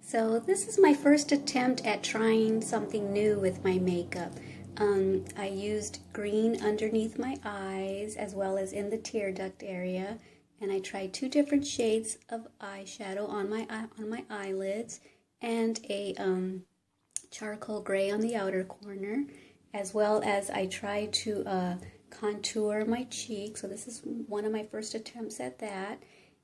So this is my first attempt at trying something new with my makeup. I used green underneath my eyes as well as in the tear duct area, and I tried two different shades of eyeshadow on my eyelids and a charcoal gray on the outer corner, as well as I tried to contour my cheek. So this is one of my first attempts at that.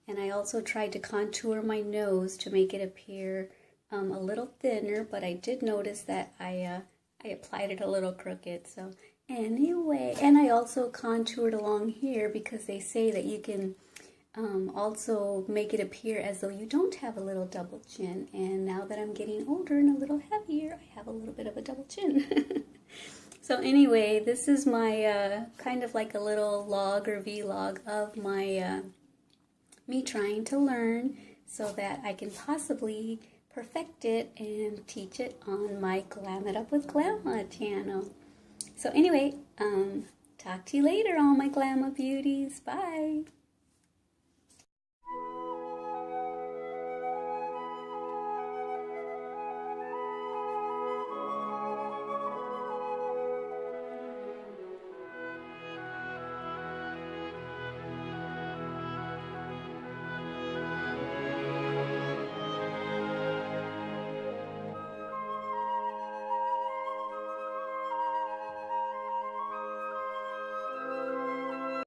And I also tried to contour my nose to make it appear a little thinner, but I did notice that I applied it a little crooked. So anyway, and I also contoured along here because they say that you can also make it appear as though you don't have a little double chin. And now that I'm getting older and a little heavier, I have a little bit of a double chin. So anyway, this is my kind of like a little log or vlog of my me trying to learn so that I can possibly perfect it and teach it on my Glam It Up with Glama channel. So anyway, talk to you later, all my Glama beauties. Bye!